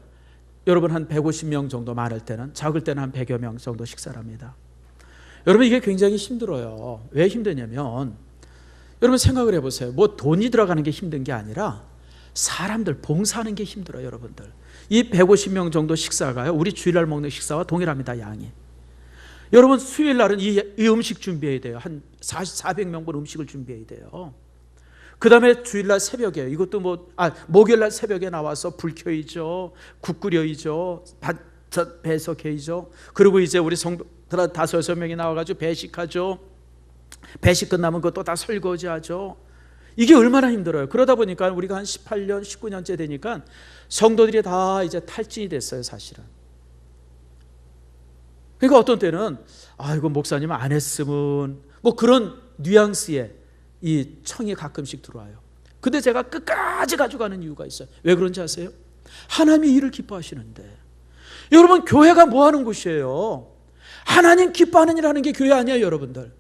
여러분 한 150명 정도, 많을 때는, 적을 때는 한 100여 명 정도 식사를 합니다. 여러분, 이게 굉장히 힘들어요. 왜 힘드냐면 여러분 생각을 해보세요. 뭐 돈이 들어가는 게 힘든 게 아니라 사람들 봉사하는 게 힘들어요, 여러분들. 이 150명 정도 식사가요, 우리 주일날 먹는 식사와 동일합니다, 양이. 여러분, 수요일 날은 이 음식 준비해야 돼요. 한 400명분 음식을 준비해야 돼요. 그 다음에 주일날 새벽에, 이것도 목요일날 새벽에 나와서 불 켜이죠, 국 끓여이죠, 배석해이죠. 그리고 이제 우리 성도들 5-6명이 나와가지고 배식하죠. 배식 끝나면 그것도 다 설거지하죠. 이게 얼마나 힘들어요. 그러다 보니까 우리가 한 18년, 19년째 되니까 성도들이 다 이제 탈진이 됐어요, 사실은. 그러니까 어떤 때는 이거 목사님 안 했으면 그런 뉘앙스의 이 청이 가끔씩 들어와요. 근데 제가 끝까지 가져가는 이유가 있어요. 왜 그런지 아세요? 하나님이 일을 기뻐하시는데. 여러분, 교회가 뭐 하는 곳이에요? 하나님 기뻐하는 일 하는 게 교회 아니에요, 여러분들.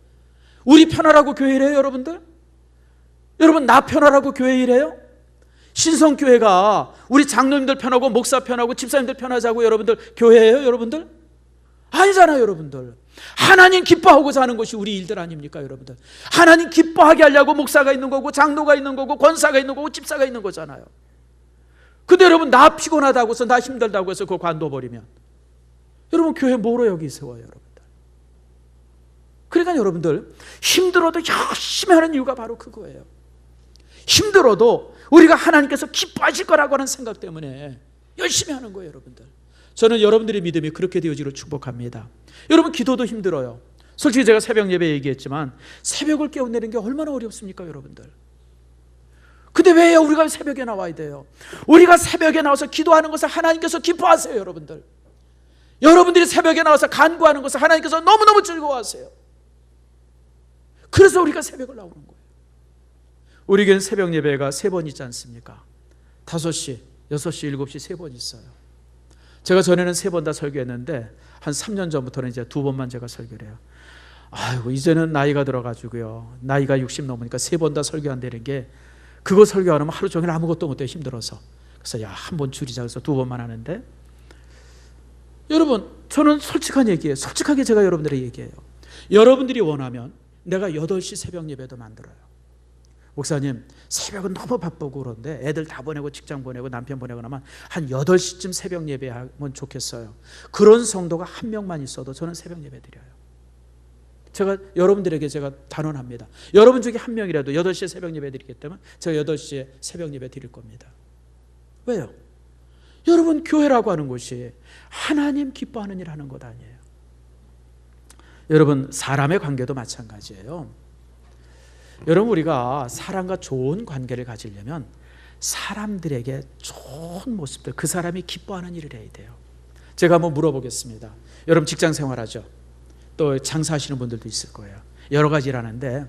우리 편하라고 교회 일해요, 여러분들? 여러분, 나 편하라고 교회 일해요? 신성교회가 우리 장로님들 편하고 목사 편하고 집사님들 편하자고 여러분들 교회예요, 여러분들? 아니잖아요, 여러분들. 하나님 기뻐하고자 하는 것이 우리 일들 아닙니까, 여러분들? 하나님 기뻐하게 하려고 목사가 있는 거고, 장로가 있는 거고, 권사가 있는 거고, 집사가 있는 거잖아요. 근데 여러분, 나 피곤하다고 해서, 나 힘들다고 해서 그거 관둬버리면 여러분, 교회 뭐로 여기 세워요, 여러분들? 그러니까 여러분들, 힘들어도 열심히 하는 이유가 바로 그거예요. 힘들어도 우리가 하나님께서 기뻐하실 거라고 하는 생각 때문에 열심히 하는 거예요, 여러분들. 저는 여러분들의 믿음이 그렇게 되어지기를 축복합니다. 여러분, 기도도 힘들어요. 솔직히 제가 새벽 예배 얘기했지만 새벽을 깨어내는 게 얼마나 어렵습니까, 여러분들? 근데 왜 우리가 새벽에 나와야 돼요? 우리가 새벽에 나와서 기도하는 것을 하나님께서 기뻐하세요, 여러분들. 여러분들이 새벽에 나와서 간구하는 것을 하나님께서 너무너무 즐거워하세요. 그래서 우리가 새벽을 나오는 거예요. 우리 교회는 새벽 예배가 3번 있지 않습니까? 5시, 6시, 7시 3번 있어요. 제가 전에는 3번 다 설교했는데 한 3년 전부터는 이제 2번만 제가 설교를 해요. 아이고, 이제는 나이가 들어가지고요, 나이가 60 넘으니까 3번 다 설교한다는 게, 그거 설교 안 하면 하루 종일 아무것도 못해요, 힘들어서. 그래서 한 번 줄이자 해서 2번만 하는데, 여러분, 저는 솔직한 얘기예요. 솔직하게 제가 여러분들에게 얘기해요. 여러분들이 원하면 내가 8시 새벽 예배도 만들어요. 목사님, 새벽은 너무 바쁘고 그런데 애들 다 보내고 직장 보내고 남편 보내고 나면 한 8시쯤 새벽 예배하면 좋겠어요. 그런 성도가 한 명만 있어도 저는 새벽 예배 드려요. 제가 여러분들에게 제가 단언합니다. 여러분 중에 한 명이라도 8시에 새벽 예배 드리기 때문에 제가 8시에 새벽 예배 드릴 겁니다. 왜요? 여러분, 교회라고 하는 곳이 하나님 기뻐하는 일 하는 것 아니에요. 여러분, 사람의 관계도 마찬가지예요. 여러분, 우리가 사람과 좋은 관계를 가지려면 사람들에게 좋은 모습들, 그 사람이 기뻐하는 일을 해야 돼요. 제가 한번 물어보겠습니다. 여러분, 직장 생활하죠? 또 장사하시는 분들도 있을 거예요. 여러 가지 일하는데,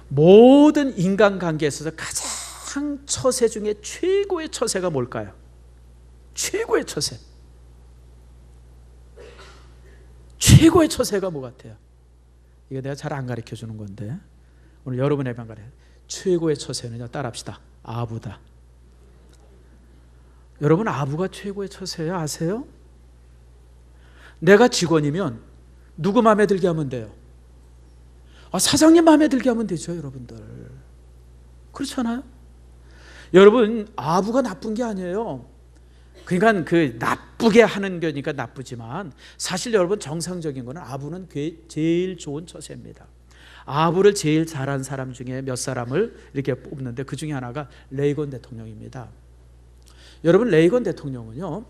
모든 인간관계에 있어서 가장 처세 중에 최고의 처세가 뭘까요? 최고의 처세. 최고의 처세가 뭐 같아요? 이거 내가 잘 안 가르쳐 주는 건데 오늘 여러분의 방가래. 최고의 처세는요, 따라합시다. 아부다. 여러분, 아부가 최고의 처세예요, 아세요? 내가 직원이면 누구 마음에 들게 하면 돼요? 사장님 마음에 들게 하면 되죠, 여러분들. 그렇잖아요? 여러분, 아부가 나쁜 게 아니에요. 그러니까 그 나쁘게 하는 거니까 나쁘지만, 사실 여러분, 정상적인 거는 아부는 제일 좋은 처세입니다. 아부를 제일 잘한 사람 중에 몇 사람을 이렇게 뽑는데, 그 중에 하나가 레이건 대통령입니다. 여러분, 레이건 대통령은요,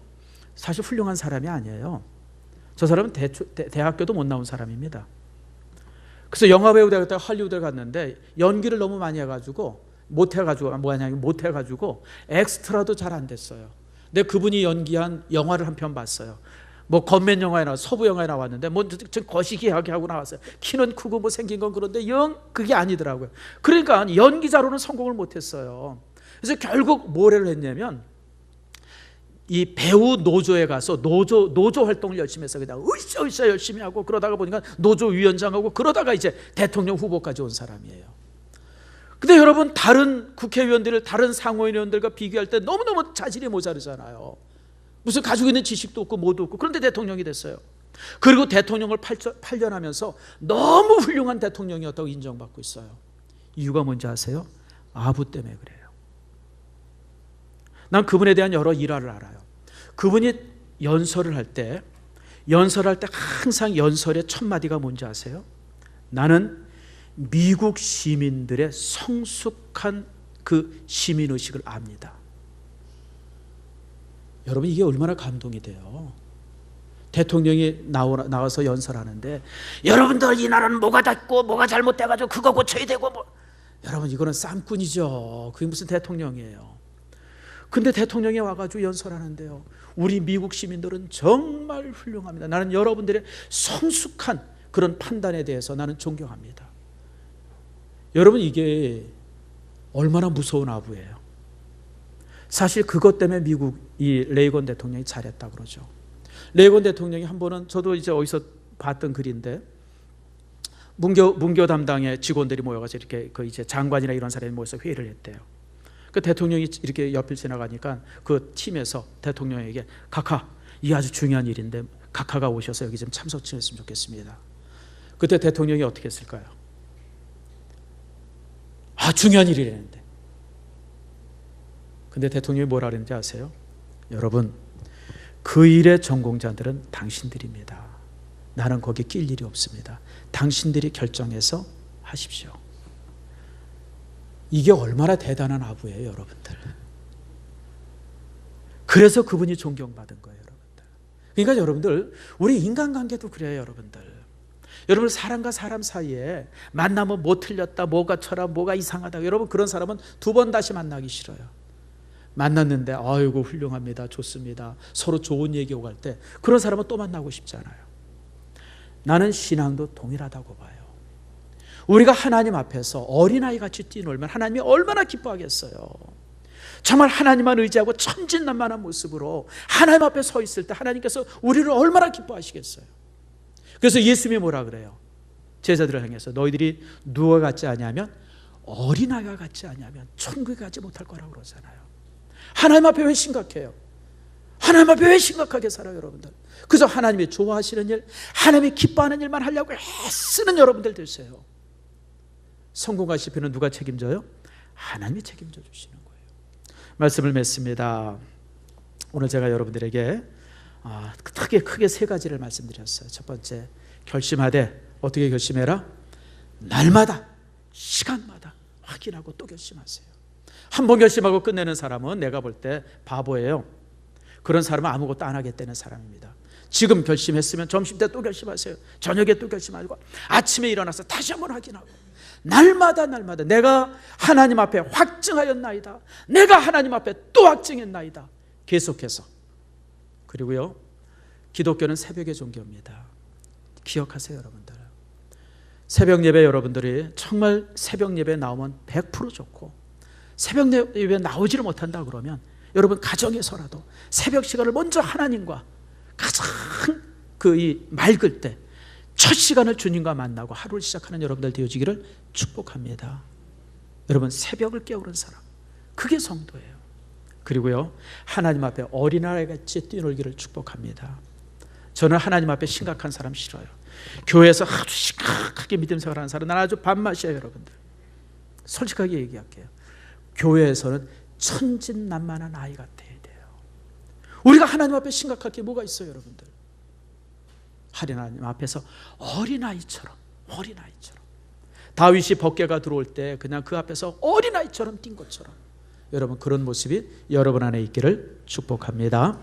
사실 훌륭한 사람이 아니에요. 저 사람은 대학교도 못 나온 사람입니다. 그래서 영화배우 되었다가 할리우드에 갔는데 연기를 너무 많이 해가지고 못해가지고 엑스트라도 잘 안 됐어요. 근데 그분이 연기한 영화를 한 편 봤어요. 뭐 건맨 영화에 서부 영화에 나왔는데 거시기하게 하고 나왔어요. 키는 크고 뭐 생긴 건 그런데 영 그게 아니더라고요. 그러니까 연기자로는 성공을 못했어요. 그래서 결국 뭐를 했냐면, 이 배우 노조에 가서 노조 활동을 열심히 해서 그냥 으쌰으쌰 열심히 하고, 그러다가 보니까 노조 위원장하고, 그러다가 이제 대통령 후보까지 온 사람이에요. 근데 여러분, 다른 국회의원들을 다른 상원의원들과 비교할 때 너무너무 자질이 모자르잖아요. 무슨 가지고 있는 지식도 없고 뭐도 없고. 그런데 대통령이 됐어요. 그리고 대통령을 8년 하면서 너무 훌륭한 대통령이었다고 인정받고 있어요. 이유가 뭔지 아세요? 아부 때문에 그래요. 난 그분에 대한 여러 일화를 알아요. 그분이 연설을 할 때 항상 연설의 첫 마디가 뭔지 아세요? 나는 미국 시민들의 성숙한 그 시민의식을 압니다. 여러분, 이게 얼마나 감동이 돼요. 대통령이 나와서 연설하는데, 여러분들 이 나라는 뭐가 닿고 뭐가 잘못돼가지고 그거 고쳐야 되고 뭐. 여러분, 이거는 쌈꾼이죠. 그게 무슨 대통령이에요. 근데 대통령이 와가지고 연설하는데요, 우리 미국 시민들은 정말 훌륭합니다. 나는 여러분들의 성숙한 그런 판단에 대해서 나는 존경합니다. 여러분, 이게 얼마나 무서운 아부예요. 사실 그것 때문에 미국 이 레이건 대통령이 잘했다 그러죠. 레이건 대통령이 한 번은, 저도 이제 어디서 봤던 글인데, 문교 담당의 직원들이 모여가지고 이렇게 그 이제 장관이나 이런 사람이 모여서 회의를 했대요. 그 대통령이 이렇게 옆을 지나가니까 그 팀에서 대통령에게, 각하, 이게 아주 중요한 일인데 각하가 오셔서 여기 좀 참석 좀 했으면 좋겠습니다. 그때 대통령이 어떻게 했을까요? 중요한 일이라는데. 근데 대통령이 뭐라 그랬는지 아세요? 여러분, 그 일의 전공자들은 당신들입니다. 나는 거기 낄 일이 없습니다. 당신들이 결정해서 하십시오. 이게 얼마나 대단한 아부예요, 여러분들. 그래서 그분이 존경받은 거예요, 여러분들. 그러니까 여러분들, 우리 인간관계도 그래요, 여러분들. 여러분, 사람과 사람 사이에 만나면 뭐 틀렸다, 뭐가 쳐라, 뭐가 이상하다, 여러분, 그런 사람은 두 번 다시 만나기 싫어요. 만났는데 아이고 훌륭합니다, 좋습니다, 서로 좋은 얘기 오갈 때 그런 사람은 또 만나고 싶지 않아요. 나는 신앙도 동일하다고 봐요. 우리가 하나님 앞에서 어린아이같이 뛰놀면 하나님이 얼마나 기뻐하겠어요. 정말 하나님만 의지하고 천진난만한 모습으로 하나님 앞에 서 있을 때 하나님께서 우리를 얼마나 기뻐하시겠어요. 그래서 예수님이 뭐라 그래요? 제자들을 향해서, 너희들이 누가 같지 않냐면, 어린아이가 같지 않냐면 천국에 가지 못할 거라고 그러잖아요. 하나님 앞에 왜 심각해요? 하나님 앞에 왜 심각하게 살아요, 여러분들? 그래서 하나님이 좋아하시는 일, 하나님이 기뻐하는 일만 하려고 애쓰는 여러분들 되세요. 성공과 실패는 누가 책임져요? 하나님이 책임져 주시는 거예요. 말씀을 맺습니다. 오늘 제가 여러분들에게 크게 세 가지를 말씀드렸어요. 첫 번째, 결심하되, 어떻게 결심해라? 날마다, 시간마다 확인하고 또 결심하세요. 한 번 결심하고 끝내는 사람은 내가 볼 때 바보예요. 그런 사람은 아무것도 안 하겠다는 사람입니다. 지금 결심했으면 점심때 또 결심하세요. 저녁에 또 결심하고 아침에 일어나서 다시 한번 확인하고, 날마다 내가 하나님 앞에 확증하였나이다, 내가 하나님 앞에 또 확증했나이다, 계속해서. 그리고요, 기독교는 새벽의 종교입니다. 기억하세요, 여러분들. 새벽 예배, 여러분들이 정말 새벽 예배에 나오면 100% 좋고, 새벽 예배에 나오지를 못한다 그러면 여러분, 가정에서라도 새벽 시간을 먼저 하나님과 가장 맑을 때 첫 시간을 주님과 만나고 하루를 시작하는 여러분들 되어지기를 축복합니다. 여러분, 새벽을 깨우는 사람, 그게 성도예요. 그리고요, 하나님 앞에 어린아이같이 뛰놀기를 축복합니다. 저는 하나님 앞에 심각한 사람 싫어요. 교회에서 아주 심각하게 믿음 생활하는 사람, 나는 아주 밥맛이에요, 여러분들. 솔직하게 얘기할게요. 교회에서는 천진난만한 아이 같아야 돼요. 우리가 하나님 앞에 심각할 게 뭐가 있어요, 여러분들? 하나님 앞에서 어린아이처럼 다윗이 법궤가 들어올 때 그냥 그 앞에서 어린아이처럼 뛴 것처럼, 여러분, 그런 모습이 여러분 안에 있기를 축복합니다.